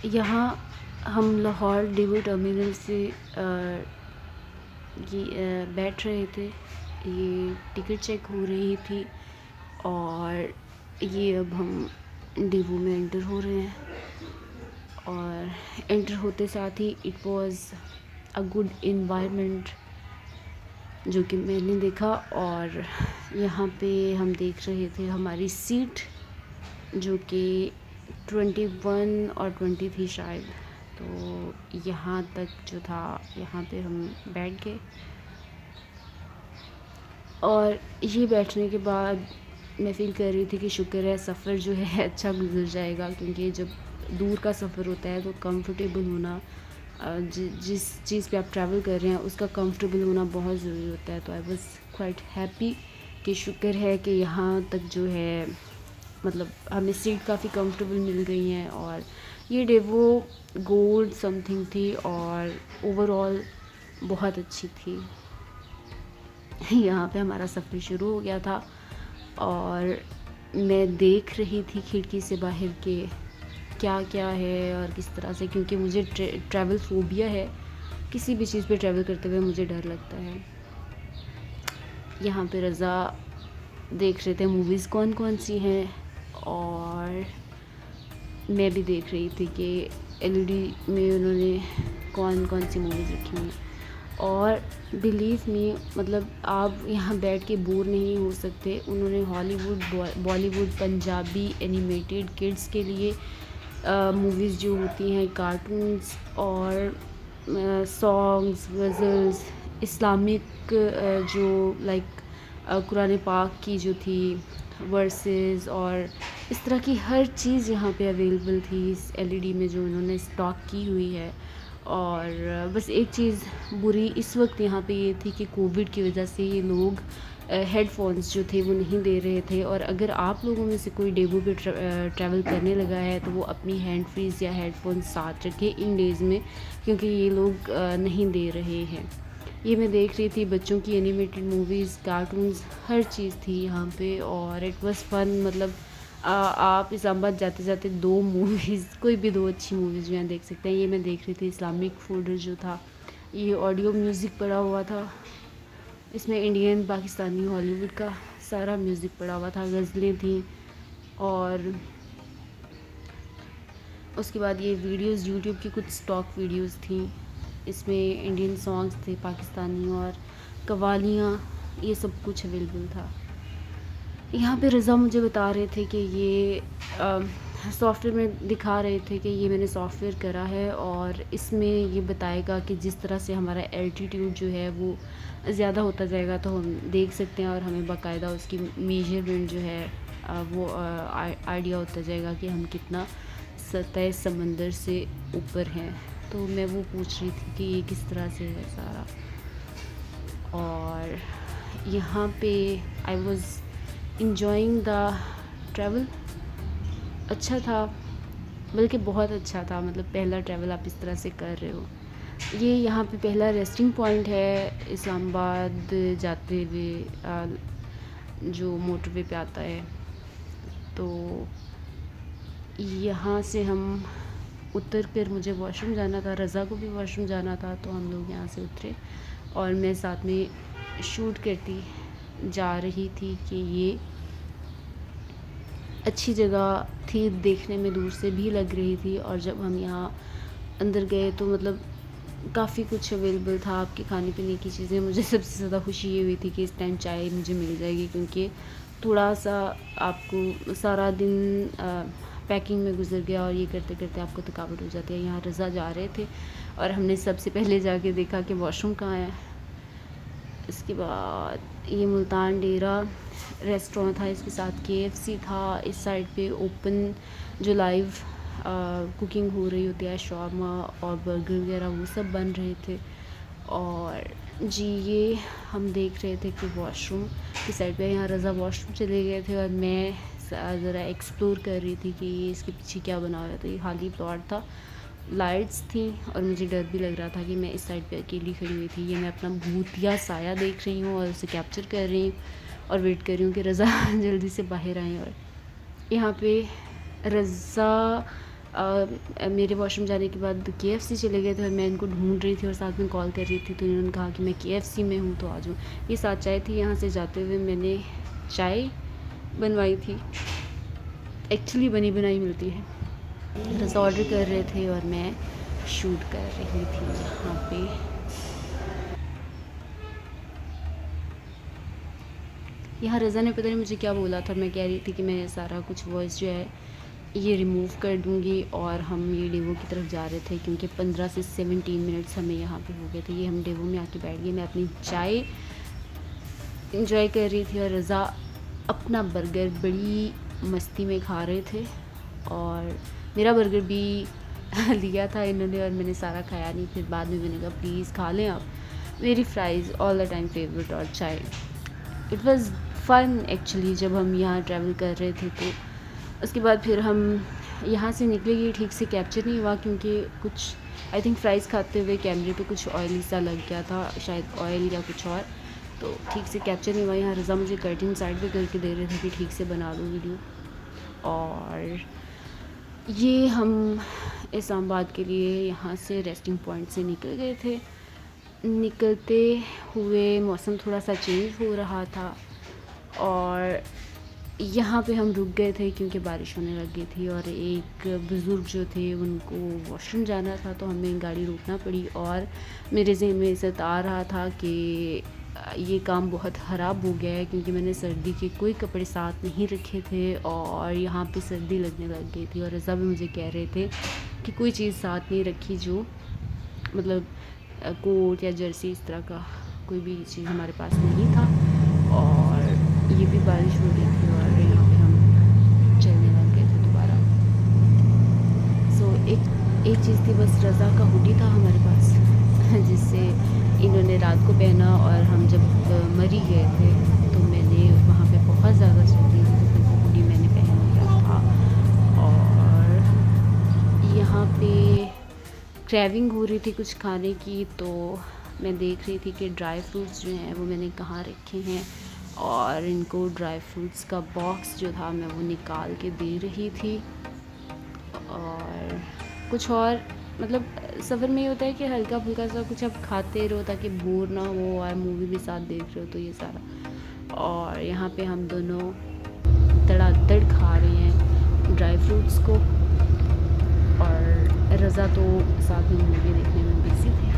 यहाँ हम लाहौर डिवो टर्मिनल से बैठ रहे थे। ये टिकट चेक हो रही थी और ये अब हम डिवो में एंटर हो रहे हैं। और एंटर होते साथ ही it was a good environment जो कि मैंने देखा। और यहाँ पे हम देख रहे थे हमारी सीट जो कि 21 और 20 थी शायद। तो यहाँ तक जो था, यहाँ पे हम बैठ गए। और ये बैठने के बाद मैं फ़ील कर रही थी कि शुक्र है सफ़र जो है अच्छा गुजर जाएगा, क्योंकि जब दूर का सफ़र होता है तो कंफर्टेबल होना, जिस चीज़ पे आप ट्रैवल कर रहे हैं उसका कंफर्टेबल होना बहुत ज़रूरी होता है। तो आई वाज़ क्वाइट हैप्पी कि शुक्र है कि यहाँ तक जो है मतलब हमें सीट काफ़ी कंफर्टेबल मिल गई हैं। और ये डेवो गोल्ड समथिंग थी और ओवरऑल बहुत अच्छी थी। यहाँ पे हमारा सफ़र शुरू हो गया था और मैं देख रही थी खिड़की से बाहर के क्या क्या है और किस तरह से, क्योंकि मुझे ट्रैवल फोबिया है। किसी भी चीज़ पे ट्रैवल करते हुए मुझे डर लगता है। यहाँ पे रज़ा देख रहे थे मूवीज़ कौन कौन सी हैं, और मैं भी देख रही थी कि एलईडी में उन्होंने कौन कौन सी मूवीज़ रखी हैं। और बिलीव मी, मतलब आप यहाँ बैठ के बोर नहीं हो सकते। उन्होंने Hollywood, Bollywood, Punjabi, animated kids के लिए मूवीज़ जो होती हैं, कार्टून्स और सॉन्ग्स, गज़ल्स, इस्लामिक जो लाइक कुरान पाक की जो थी वर्सेस, और इस तरह की हर चीज़ यहाँ पे अवेलेबल थी इस एलईडी में जो उन्होंने स्टॉक की हुई है। और बस एक चीज़ बुरी इस वक्त यहाँ पे ये थी कि कोविड की वजह से ये लोग हेडफोन्स जो थे वो नहीं दे रहे थे। और अगर आप लोगों में से कोई डेवो पे ट्रैवल करने लगा है तो वो अपनी हैंड फ्रीज़ या हेडफोन्स साथ रखे इन डेज़ में, क्योंकि ये लोग नहीं दे रहे हैं। ये मैं देख रही थी बच्चों की एनिमेटेड मूवीज़, कार्टून्स, हर चीज़ थी यहाँ पे और इट वाज़ फन। मतलब आप इस्लामाबाद जाते जाते 2 मूवीज़, कोई भी 2 अच्छी मूवीज़ जो हैं देख सकते हैं। ये मैं देख रही थी इस्लामिक फूड जो था, ये ऑडियो म्यूज़िक पड़ा हुआ था। इसमें इंडियन, पाकिस्तानी, हॉलीवुड का सारा म्यूज़िक पड़ा हुआ था, गज़लें थी। और उसके बाद ये वीडियोस यूट्यूब की कुछ स्टॉक वीडियोस थी। इसमें इंडियन सॉन्ग्स थे, पाकिस्तानी और कव्वालियाँ, ये सब कुछ अवेलेबल था। यहाँ पे रज़ा मुझे बता रहे थे कि ये सॉफ्टवेयर में दिखा रहे थे कि ये मैंने सॉफ्टवेयर करा है और इसमें ये बताएगा कि जिस तरह से हमारा एल्टीट्यूड जो है वो ज़्यादा होता जाएगा तो हम देख सकते हैं, और हमें बाकायदा उसकी मेजरमेंट जो है वो आइडिया होता जाएगा कि हम कितना सतह समंदर से ऊपर हैं। तो मैं वो पूछ रही थी कि ये किस तरह से है सारा। और यहाँ पे I was enjoying the travel. अच्छा था, बल्कि बहुत अच्छा था। मतलब पहला ट्रैवल आप इस तरह से कर रहे हो। ये यहाँ पे पहला रेस्टिंग पॉइंट है इस्लामाबाद जाते हुए जो मोटरवे पे आता है। तो यहाँ से हम उतर कर, मुझे वॉशरूम जाना था, रज़ा को भी वॉशरूम जाना था, तो हम लोग यहाँ से उतरे और मैं साथ में शूट करती जा रही थी कि ये अच्छी जगह थी, देखने में दूर से भी लग रही थी। और जब हम यहाँ अंदर गए तो मतलब काफ़ी कुछ अवेलेबल था आपके खाने पीने की चीज़ें। मुझे सबसे ज़्यादा खुशी ये हुई थी कि इस टाइम चाय मुझे मिल जाएगी, क्योंकि थोड़ा सा आपको सारा दिन पैकिंग में गुजर गया और ये करते करते आपको थकावट हो जाती है। यहाँ रज़ा जा रहे थे और हमने सबसे पहले जाके देखा कि वॉशरूम कहाँ है। इसके बाद ये मुल्तान डेरा रेस्टोरेंट था, इसके साथ केएफसी था। इस साइड पे ओपन जो लाइव कुकिंग हो रही होती है, शॉर्मा और बर्गर वगैरह वो सब बन रहे थे। और जी ये हम देख रहे थे कि वॉशरूम की साइड पे, यहाँ रज़ा वॉशरूम चले गए थे और मैं ज़रा एक्सप्लोर कर रही थी कि ये इसके पीछे क्या बना हुआ है। तो ये खाली प्लॉट था, लाइट्स थी और मुझे डर भी लग रहा था कि मैं इस साइड पे अकेली खड़ी हुई थी। ये मैं अपना भूतिया साया देख रही हूँ और उसे कैप्चर कर रही हूँ और वेट कर रही हूँ कि रज़ा जल्दी से बाहर आए। और यहाँ पे रज़ा मेरे वॉशरूम जाने के बाद KFC चले गए थे और मैं इनको ढूंढ रही थी और साथ में कॉल कर रही थी, तो इन्होंने कहा कि मैं KFC में हूँ तो आ जाऊँ। ये साथ चाय थी। यहाँ से जाते हुए मैंने चाय बनवाई थी, एक्चुअली बनी बनाई मिलती है। रज़ा ऑर्डर कर रहे थे और मैं शूट कर रही थी यहाँ पे। यहाँ रज़ा ने पता नहीं मुझे क्या बोला था, मैं कह रही थी कि मैं सारा कुछ वॉइस जो है ये रिमूव कर दूँगी और हम ये डेवो की तरफ जा रहे थे क्योंकि 15 से 17 मिनट्स हमें यहाँ पे हो गए थे। ये हम डेवो में आके बैठ गए, मैं अपनी चाय इंजॉय कर रही थी और रज़ा अपना बर्गर बड़ी मस्ती में खा रहे थे और मेरा बर्गर भी लिया था इन्होंने और मैंने सारा खाया नहीं। फिर बाद में मैंने कहा प्लीज़ खा लें आप, मेरी fries all the time favourite और चाय। इट वाज़ फ़न एक्चुअली जब हम यहाँ ट्रैवल कर रहे थे। तो उसके बाद फिर हम यहाँ से निकले, ये ठीक से कैप्चर नहीं हुआ क्योंकि कुछ आई थिंक फ्राइज़ खाते हुए कैमरे पे कुछ ऑयली सा लग गया था, शायद ऑयल या कुछ और, तो ठीक से कैप्चर नहीं हुआ। यहाँ रज़ा मुझे कर्टन साइड पे करके दे रहे थे कि ठीक से बना लो वीडियो। और ये हम इस्लामाबाद के लिए यहाँ से रेस्टिंग पॉइंट से निकल गए थे। निकलते हुए मौसम थोड़ा सा चेंज हो रहा था और यहाँ पे हम रुक गए थे क्योंकि बारिश होने लग गई थी और एक बुज़ुर्ग जो थे उनको वॉशरूम जाना था तो हमें गाड़ी रोकना पड़ी। और मेरे ज़हन में इस आ रहा था कि ये काम बहुत ख़राब हो गया है क्योंकि मैंने सर्दी के कोई कपड़े साथ नहीं रखे थे और यहाँ पे सर्दी लगने लग गई थी। और रज़ा भी मुझे कह रहे थे कि कोई चीज़ साथ नहीं रखी, जो मतलब कोट या जर्सी इस तरह का कोई भी चीज़ हमारे पास नहीं था। और ये भी बारिश हो रही थी और यहाँ पे हम चलने लग गए थे दोबारा। सो एक चीज़ थी बस, रज़ा का हुडी था हमारे पास जिससे इन्होंने रात को पहना और हम जब मरी गए थे तो मैंने वहाँ पे बहुत ज़्यादा सर्दी थी तो फिर वो हुडी मैंने पहन लिया था। और यहाँ पे क्रेविंग हो रही थी कुछ खाने की, तो मैं देख रही थी कि ड्राई फ्रूट्स जो हैं वो मैंने कहाँ रखे हैं और इनको ड्राई फ्रूट्स का बॉक्स जो था मैं वो निकाल के दे रही थी। और कुछ और मतलब सफ़र में ये होता है कि हल्का फुल्का सा कुछ आप खाते रहो ताकि बोर ना हो और मूवी भी साथ देख रहे हो, तो ये सारा। और यहाँ पे हम दोनों धड़ाधड़ खा रहे हैं ड्राई फ्रूट्स को और रज़ा तो साथ में मूवी देखने में बिजी थे,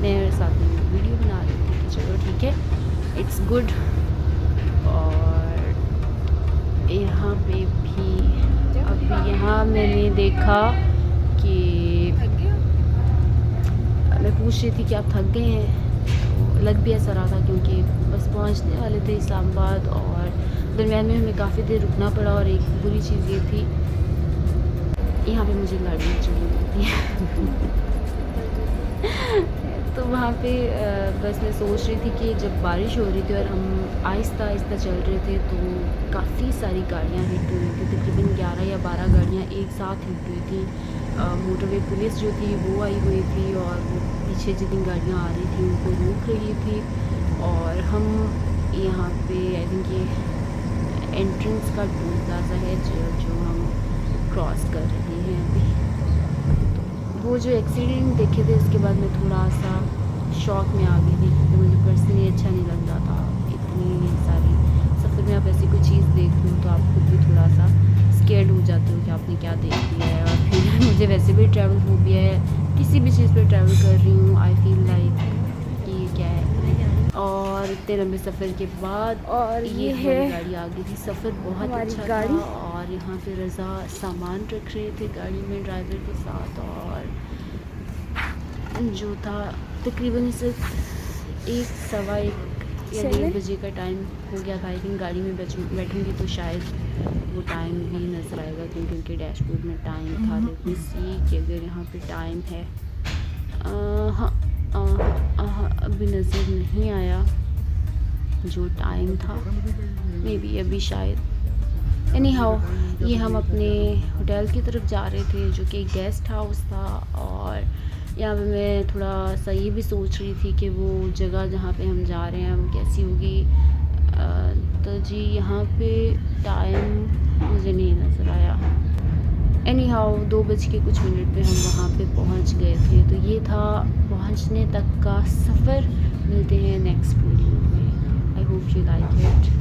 मैं साथ में वीडियो बना रही थी कि चलो ठीक है, इट्स गुड। और यहाँ पे भी अब यहाँ मैंने देखा कि मैं पूछ रही थी कि आप थक गए हैं, तो लग भी ऐसा रहा था क्योंकि बस पहुँचने वाले थे इस्लामाबाद और दरम्यान में हमें काफ़ी देर रुकना पड़ा। और एक बुरी चीज़ ये थी, यहाँ पे मुझे गाड़ियाँ चाहिए होती हैं तो वहाँ पे बस मैं सोच रही थी कि जब बारिश हो रही थी और हम आहिस्ता आहिस्ता चल रहे थे तो काफ़ी सारी गाड़ियाँ हिट हुई थी, तकरीबन 11 या 12 गाड़ियाँ एक साथ हिट हुई थी। मोटरवे पुलिस जो थी वो आई हुई थी और वो पीछे जितनी गाड़ियाँ आ रही थी उनको रोक रही थी। और हम यहाँ पे आई थिंक ये एंट्रेंस का टोल प्लाजा है जो हम क्रॉस कर रहे हैं अभी। वो जो एक्सीडेंट देखे थे उसके बाद मैं थोड़ा सा शॉक में आ गई थी क्योंकि मुझे पर्सनली अच्छा नहीं लग रहा था। इतनी सारी सफ़र में आप ऐसी कोई चीज़ देख लो तो आप खुद भी थोड़ा सा स्केर्ड हो जाते हो कि आपने क्या देख लिया है। और फिर मुझे वैसे भी ट्रैवल फोबिया है, किसी भी चीज़ पर ट्रैवल कर रही हूँ आई फील लाइक कि ये क्या है। और इतने लंबे सफ़र के बाद और ये है गाड़ी आ गई थी, सफ़र बहुत अच्छा था। और यहाँ पे रज़ा सामान रख रहे थे गाड़ी में ड्राइवर के साथ और जो था तकरीबन सिर्फ 1, सवा 1 या 1:30 बजे का टाइम हो गया था। आई थिंक गाड़ी में बैठूँगी तो शायद वो टाइम भी नज़र आएगा क्योंकि उनके डैशबोर्ड में टाइम था। लेकिन सी कि अगर यहाँ पे टाइम है, हाँ अभी नज़र नहीं आया जो टाइम था, मे बी अभी शायद। एनी हाउ ये हम अपने होटल की तरफ जा रहे थे जो कि गेस्ट हाउस था। और यहाँ पे मैं थोड़ा सा ये भी सोच रही थी कि वो जगह जहाँ पे हम जा रहे हैं वो कैसी होगी। तो जी यहाँ पे टाइम मुझे नहीं नज़र आया, एनी हाउ 2 बज के कुछ मिनट पे हम वहाँ पे पहुँच गए थे। तो ये था पहुँचने तक का सफ़र। मिलते हैं नेक्स्ट वीडियो में। I hope you like it.